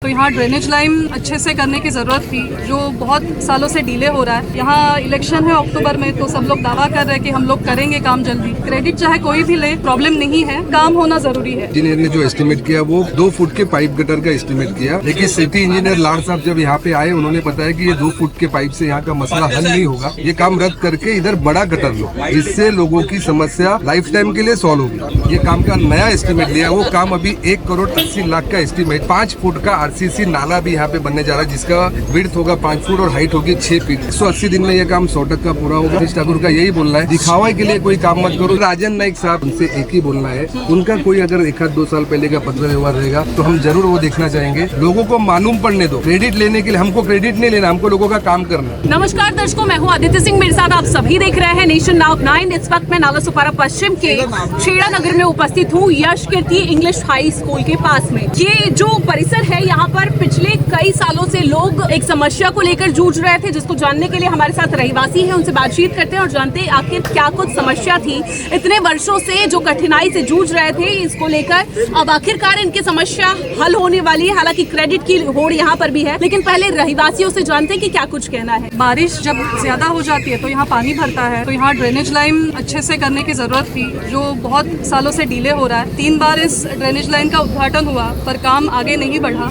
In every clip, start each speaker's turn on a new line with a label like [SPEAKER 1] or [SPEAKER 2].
[SPEAKER 1] तो यहाँ drainage line अच्छे से करने की ज़रूरत थी, जो बहुत सालों से डिले हो रहा है। यहाँ इलेक्शन है अक्टूबर में, तो सब लोग दावा कर रहे हैं कि हम लोग करेंगे काम जल्दी। क्रेडिट चाहे कोई भी ले, प्रॉब्लम नहीं है, काम होना जरूरी है।
[SPEAKER 2] इंजीनियर ने जो एस्टिमेट किया वो 2 फुट के पाइप गटर का एस्टिमेट किया, लेकिन सिटी इंजीनियर लाड साहब जब यहाँ पे आए उन्होंने बताया कि ये 2 फुट के पाइप से यहाँ का मसला हल नहीं होगा, ये काम रद्द करके इधर बड़ा गटर लो, जिससे लोगों की समस्या लाइफ टाइम के लिए सॉल्व होगी। ये काम का नया एस्टिमेट लिया, वो काम अभी 1,80,00,000 का एस्टिमेट, 5 फुट का आरसीसी नाला भी यहाँ पे बनने जा रहा है, जिसका विड्थ होगा 5 फुट और हाइट होगी 6 फीट। 180 दिन में ये काम 100% पूरा होगा। सतीश ठाकुर का यही बोलना है, दिखावा के लिए कोई काम मत करो। राजन नाइक साहब, उनसे एक ही बोलना है, उनका कोई अगर 1-2 साल पहले का पत्र व्यवहार रहेगा तो हम जरूर वो देखना चाहेंगे। लोगों को मालूम पड़ने दो, क्रेडिट लेने के लिए हमको क्रेडिट नहीं लेना, हमको लोगों का काम करना।
[SPEAKER 3] नमस्कार दर्शकों, मैं हूँ आदित्य सिंह, मेरे साथ आप सभी देख रहे हैं नेशन नाउ 9। इस वक्त मैं नालासोपारा पश्चिम के खेड़ा नगर में उपस्थित हूँ, यश कीर्ति इंग्लिश हाई स्कूल के पास में। ये जो परिसर है, यहाँ पर पिछले कई सालों से लोग एक समस्या को लेकर जूझ रहे थे, जिसको जानने के लिए हमारे साथ रहवासी हैं, उनसे बातचीत करते हैं और जानते हैं आखिर क्या कुछ समस्या थी। इतने वर्षों से जो कठिनाई से जूझ रहे थे, इसको लेकर अब आखिरकार इनकी समस्या हल होने वाली है। हालांकि क्रेडिट की होड़ यहाँ पर भी है, लेकिन पहले रहवासियों से जानते हैं कि क्या कुछ कहना है।
[SPEAKER 1] बारिश जब ज्यादा हो जाती है तो यहाँ पानी भरता है, तो यहाँ ड्रेनेज लाइन अच्छे से करने की जरूरत थी, जो बहुत सालों से डिले हो रहा है। 3 बार इस ड्रेनेज लाइन का उद्घाटन हुआ पर काम आगे नहीं बढ़ा।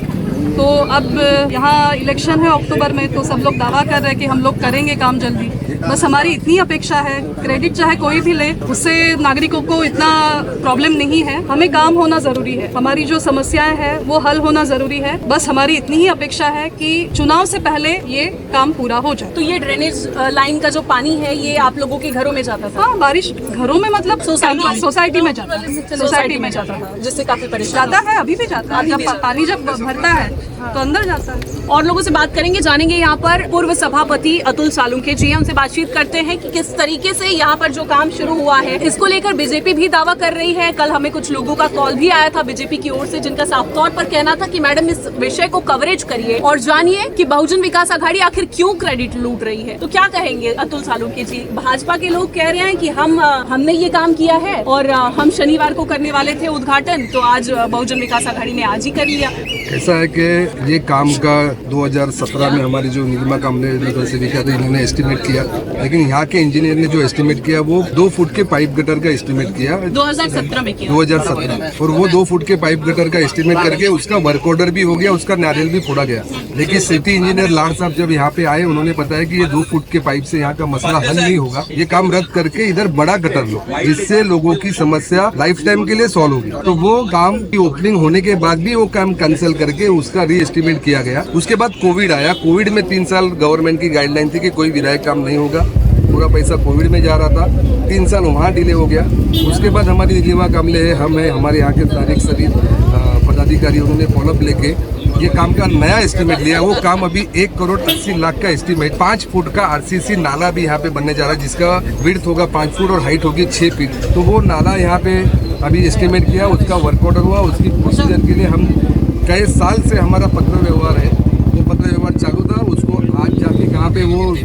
[SPEAKER 1] तो अब यहाँ इलेक्शन है अक्टूबर में, तो सब लोग दावा कर रहे हैं कि हम लोग करेंगे काम जल्दी। बस हमारी इतनी अपेक्षा है, क्रेडिट चाहे कोई भी ले, उससे नागरिकों को इतना प्रॉब्लम नहीं है। हमें काम होना जरूरी है, हमारी जो समस्याएं हैं वो हल होना जरूरी है। बस हमारी इतनी ही अपेक्षा है कि चुनाव से पहले ये काम पूरा हो जाए।
[SPEAKER 3] तो ये ड्रेनेज लाइन का जो पानी है, ये आप लोगों के घरों में जाता था?
[SPEAKER 1] हाँ, बारिश घरों में मतलब सोसाइटी में जाता है, सोसाइटी में जाता था,
[SPEAKER 3] जिससे काफी परेशान
[SPEAKER 1] जाता है, अभी भी जाता है। जब पानी जब भरता है तो अंदर जाता है।
[SPEAKER 3] और लोगों से बात करेंगे, जानेंगे यहाँ पर पूर्व सभापति अतुल सालुंके जी हैं, उनसे बातचीत करते हैं कि किस तरीके से यहाँ पर जो काम शुरू हुआ है, इसको लेकर बीजेपी भी दावा कर रही है। कल हमें कुछ लोगों का कॉल भी आया था बीजेपी की ओर से, जिनका साफ तौर पर कहना था कि मैडम इस विषय को कवरेज करिए और जानिए कि बहुजन विकास आघाड़ी आखिर क्यों क्रेडिट लूट रही है। तो क्या कहेंगे अतुल सालुंके जी? भाजपा के लोग कह रहे हैं कि हमने ये काम किया है और हम शनिवार को करने वाले थे उद्घाटन, तो आज बहुजन विकास आघाड़ी ने आज ही कर लिया।
[SPEAKER 2] ऐसा है कि ये काम का 2017 में हमारी जो नीलिमा कामले नगर सेविका थे, इन्होंने एस्टिमेट किया, लेकिन यहाँ के इंजीनियर ने जो एस्टिमेट किया वो 2 फुट के पाइप गटर का एस्टिमेट किया
[SPEAKER 3] 2017 में किया।
[SPEAKER 2] 2017 और वो 2 फुट के पाइप गटर का एस्टिमेट करके उसका वर्क ऑर्डर भी हो गया, उसका नारियल भी फोड़ा गया। लेकिन सिटी इंजीनियर लाड साहब जब यहाँ पे आए उन्होंने बताया कि ये 2 फुट के पाइप से यहाँ का मसला हल नहीं होगा, ये काम रद्द करके इधर बड़ा गटर लो, जिससे लोगों की समस्या लाइफ टाइम के लिए सॉल्व होगी। तो वो काम की ओपनिंग होने के बाद भी वो काम कैंसिल करके उसका री एस्टिमेट किया गया। उसके बाद कोविड आया, कोविड में 3 साल गवर्नमेंट की गाइडलाइन थी कि कोई विधायक काम नहीं होगा, पूरा पैसा कोविड में जा रहा था, 3 साल वहाँ डिले हो गया। उसके बाद हमारी नीलिमा कामले है, हम है, हमारे यहाँ के तारीख सभी पदाधिकारी, उन्होंने फॉलोअप लेके ये काम का नया एस्टिमेट लिया। वो काम अभी 1,80,00,000 का एस्टिमेट, 5 फुट का आरसीसी नाला भी यहाँ पे बनने जा रहा है, जिसका विड्थ होगा 5 फुट और हाइट होगी 6 फीट। तो वो नाला यहाँ पे अभी एस्टिमेट किया, उसका वर्क ऑर्डर हुआ, उसकी प्रोसीजर के लिए हम कई साल से हमारा पत्र व्यवहार है, वो पत्र व्यवहार चालू था। उसको आज जाके कहाँ पे वो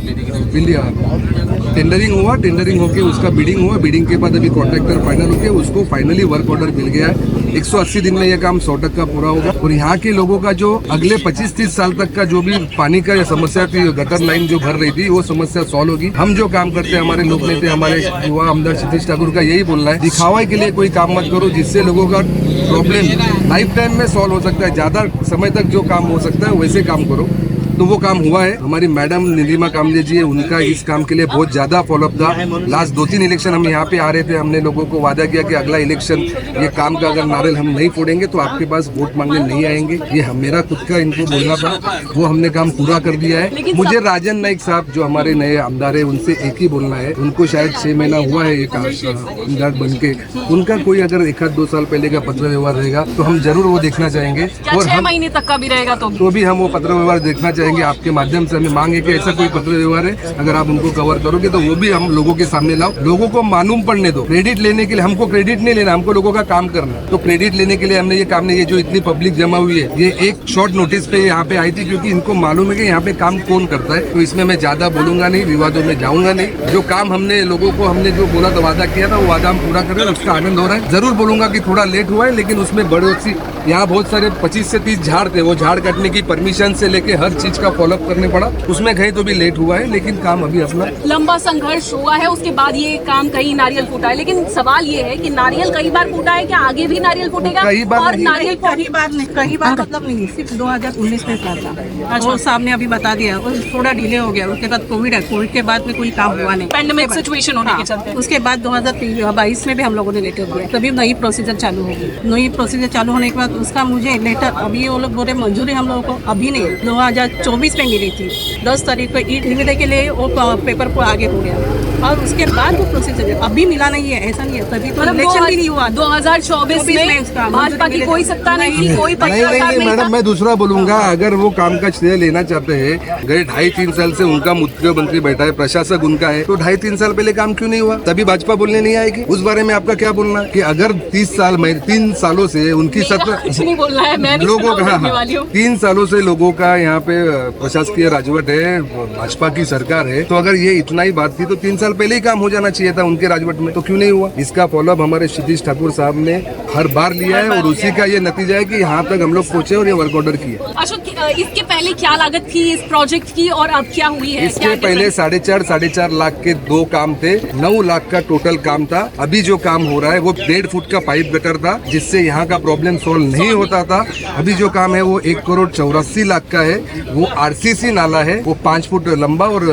[SPEAKER 2] टेंडरिंग हुआ, टेंडरिंग होके उसका बिडिंग हुआ, बिडिंग के बाद अभी कॉन्ट्रैक्टर फाइनल होके उसको फाइनली वर्क ऑर्डर मिल गया है। 180 दिन में यह काम 100% पूरा होगा और यहाँ के लोगों का जो अगले 25-30 साल तक का जो भी पानी का समस्या थी, गटर लाइन जो भर रही थी, वो समस्या सॉल्व होगी। हम जो काम करते हैं, हमारे लोक नेता, हमारे युवा आमदार सतीश ठाकुर का यही बोलना है, दिखावा के लिए कोई काम मत करो, जिससे लोगों का प्रॉब्लम लाइफ टाइम में सॉल्व हो सकता है। ज्यादा समय तक जो काम हो सकता है वैसे काम करो। तो वो काम हुआ है। हमारी मैडम नीलिमा कामले जी है, उनका इस काम के लिए बहुत ज्यादा फॉलोअप था। लास्ट 2-3 इलेक्शन हम यहाँ पे आ रहे थे, हमने लोगों को वादा किया कि अगला इलेक्शन ये काम का अगर नारियल हम नहीं फोड़ेंगे तो आपके पास वोट मांगने नहीं आएंगे। ये मेरा खुद का इनको बोलना था, वो हमने काम पूरा कर दिया है। मुझे राजन नाइक साहब जो हमारे नए आमदार है, उनसे एक ही बोलना है, उनको शायद 6 महीना हुआ है एक आमदार बन के, उनका कोई अगर 1-2 साल पहले का पत्र व्यवहार रहेगा तो हम जरूर वो देखना चाहेंगे।
[SPEAKER 3] और 6 महीने तक का भी रहेगा तो
[SPEAKER 2] भी हम वो पत्र व्यवहार देखना चाहेंगे। आपके माध्यम से हमें मांगे कि ऐसा कोई पत्र व्यवहार है, अगर आप उनको कवर करोगे तो वो भी हम लोगों के सामने लाओ, लोगों को मालूम पड़ने दो। क्रेडिट लेने के लिए हमको क्रेडिट नहीं लेना, हमको लोगों का काम करना। तो क्रेडिट लेने के लिए हमने ये काम नहीं, ये जो इतनी पब्लिक जमा हुई है, ये एक शॉर्ट नोटिस पे यहाँ पे आई थी, क्योंकि इनको मालूम है कि यहाँ पे काम कौन करता है। तो इसमें मैं ज्यादा बोलूंगा नहीं, विवादों में जाऊंगा नहीं। जो काम हमने लोगों को हमने जो बोला था, वादा किया था, वो वादा हम पूरा कर रहे हैं, उसका आनंद हो रहा है। जरूर बोलूंगा कि थोड़ा लेट हुआ है, लेकिन उसमें बड़ी सी यहाँ बहुत सारे 25 से 30 झाड़ थे, वो झाड़ काटने की परमिशन से लेके हर चीज का फॉलोअप करने पड़ा। उसमें कहीं तो भी लेट हुआ है, लेकिन काम अभी अपना
[SPEAKER 3] लंबा संघर्ष हुआ है, उसके बाद ये काम कहीं नारियल फूटा है। लेकिन सवाल ये है कि नारियल कई बार फूटा है, क्या आगे भी नारियल फूटेगा?
[SPEAKER 2] कई बार
[SPEAKER 3] और
[SPEAKER 2] नहीं।
[SPEAKER 3] नारियल
[SPEAKER 4] कई बार मतलब नहीं, सिर्फ 2019 में हुआ था। वो सामने अभी बता दिया, वो थोड़ा डिले हो गया। उसके बाद कोविड है, कोविड के बाद में कोई काम हुआ नहीं,
[SPEAKER 3] पैंडेमिक सिचुएशन होने के
[SPEAKER 4] हाँ,
[SPEAKER 3] चलते।
[SPEAKER 4] उसके बाद 2022 में भी हम लोगों ने लेटर दिया, तभी नई प्रोसीजर चालू होगी। नई प्रोसीजर चालू होने के बाद उसका मुझे लेटर अभी वो लोग बोले मंजूरी हम लोगों को अभी नहीं, 2024 में मिली थी। 10 तारीख को ईद निविदा के लिए वो पेपर को आगे हो गया और उसके बाद वो प्रोसीजर अभी मिला नहीं है, ऐसा नहीं है। तभी तो इलेक्शन भी नहीं हुआ।
[SPEAKER 3] 2024 में भाजपा की कोई सत्ता नहीं थी, कोई
[SPEAKER 2] नहीं
[SPEAKER 3] पत्रकार नहीं
[SPEAKER 2] मैडम,
[SPEAKER 3] था।
[SPEAKER 2] मैं दूसरा बोलूंगा। अगर वो काम का श्रेय लेना चाहते हैं, गए 2.5-3 साल से उनका मुख्यमंत्री बैठा है, प्रशासक उनका है, तो 2.5-3 साल पहले काम क्यों नहीं हुआ? तभी भाजपा बोलने नहीं आएगी। उस बारे में आपका क्या बोलना कि अगर 3 सालों से उनकी सत्ता,
[SPEAKER 3] कुछ नहीं बोलना है, मैं नहीं
[SPEAKER 2] लोगों
[SPEAKER 3] चुनाव
[SPEAKER 2] का
[SPEAKER 3] लड़ने वाली हूँ।
[SPEAKER 2] 3 सालों से लोगों का यहाँ पे प्रशासकीय राजवट है, भाजपा की सरकार है, तो अगर ये इतना ही बात थी तो 3 साल पहले ही काम हो जाना चाहिए था उनके राजवट में, तो क्यों नहीं हुआ? इसका फॉलोअप हमारे क्षितिज ठाकुर साहब ने हर बार लिया है और उसी का ये नतीजा है कि यहाँ तक हम लोग पहुंचे और ये वर्क ऑर्डर किया।
[SPEAKER 3] अशोक, इसके पहले क्या लागत थी इस प्रोजेक्ट की और अब क्या हुई है?
[SPEAKER 2] इसके पहले 4.5 लाख के 2 काम थे, 9 लाख का टोटल काम था। अभी जो काम हो रहा है वो 1.5 फुट का पाइप गटर था, जिससे यहाँ का प्रॉब्लम सॉल्व नहीं होता था। अभी जो काम है वो 1,84,00,000 का है। वो आरसीसी नाला है, वो 5 फुट लंबा और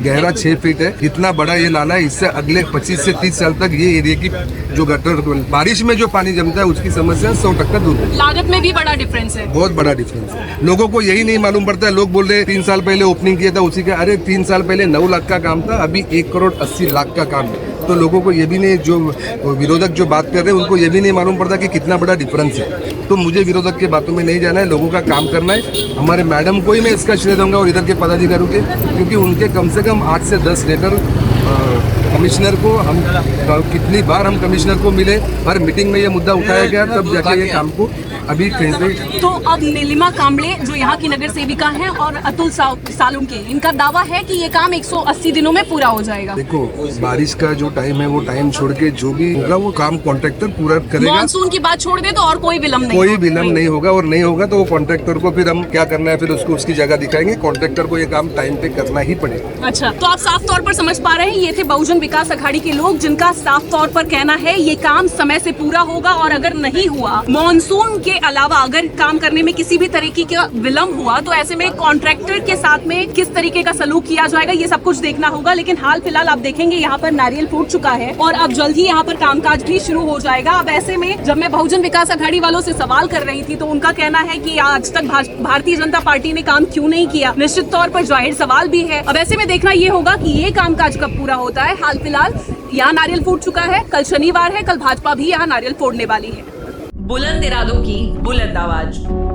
[SPEAKER 2] गहरा 6 फीट है। इतना बड़ा ये नाला है, इससे अगले 25 से 30 साल तक ये एरिया की जो गटर, बारिश में जो पानी जमता है उसकी समस्या 100% दूर है।
[SPEAKER 3] लागत में भी बड़ा डिफरेंस है।
[SPEAKER 2] बहुत बड़ा डिफरेंस है। लोगों को यही नहीं मालूम पड़ता है। लोग बोल रहे 3 साल पहले ओपनिंग किया था उसी का, अरे 3 साल पहले 9 लाख का काम था, अभी 1,80,00,000 का काम है। तो लोगों को ये भी नहीं, जो विरोधक जो बात कर रहे हैं उनको ये भी नहीं मालूम पड़ता कि कितना बड़ा डिफरेंस है। तो मुझे विरोधक की बातों में नहीं जाना है, लोगों का काम करना है। हमारे मैडम को ही मैं इसका श्रेय दूंगा और इधर के पदाधिकारियों के, क्योंकि उनके कम से कम 8 से 10 लेटर कमिश्नर को, हम कितनी बार हम कमिश्नर को मिले, हर मीटिंग में ये मुद्दा उठाया गया, तब जाके ये काम को अभी कहीं।
[SPEAKER 3] तो अब नीलिमा कांबळे जो यहाँ की नगर सेविका हैं और अतुल सालुंके, इनका दावा है कि ये काम 180 दिनों में पूरा हो जाएगा।
[SPEAKER 2] देखो, बारिश का जो टाइम है वो टाइम छोड़ के जो भी होगा वो काम कॉन्ट्रैक्टर पूरा करेगा।
[SPEAKER 3] मानसून की बात छोड़ दे तो और कोई विलम्ब नहीं,
[SPEAKER 2] कोई विलम्ब नहीं होगा, और नहीं होगा तो वो कॉन्ट्रैक्टर को फिर हम क्या करना है, फिर उसको उसकी जगह दिखाएंगे। कॉन्ट्रैक्टर को ये काम टाइम पे करना ही पड़ेगा।
[SPEAKER 3] अच्छा, तो आप साफ तौर पर समझ पा रहे हैं, ये थे बहुजन विकास अघाड़ी के लोग, जिनका साफ तौर पर कहना है ये काम समय से पूरा होगा, और अगर नहीं हुआ, मानसून के अलावा अगर काम करने में किसी भी तरीके का विलम्ब हुआ, तो ऐसे में कॉन्ट्रैक्टर के साथ में किस तरीके का सलूक किया जाएगा, ये सब कुछ देखना होगा। लेकिन हाल फिलहाल आप देखेंगे यहाँ पर नारियल फूट चुका है और अब जल्द ही यहाँ पर कामकाज भी शुरू हो जाएगा। अब ऐसे में जब मैं बहुजन विकास अघाड़ी वालों से सवाल कर रही थी तो उनका कहना है कि आज तक भारतीय जनता पार्टी ने काम क्यों नहीं किया, निश्चित तौर पर जाहिर सवाल भी है। अब ऐसे में देखना ये होगा कि ये कामकाज कब पूरा होता है। हाल फिलहाल यहाँ नारियल फूट चुका है, कल शनिवार है, कल भाजपा भी यहाँ नारियल फोड़ने वाली है।
[SPEAKER 5] बुलंद इरादों की बुलंद आवाज।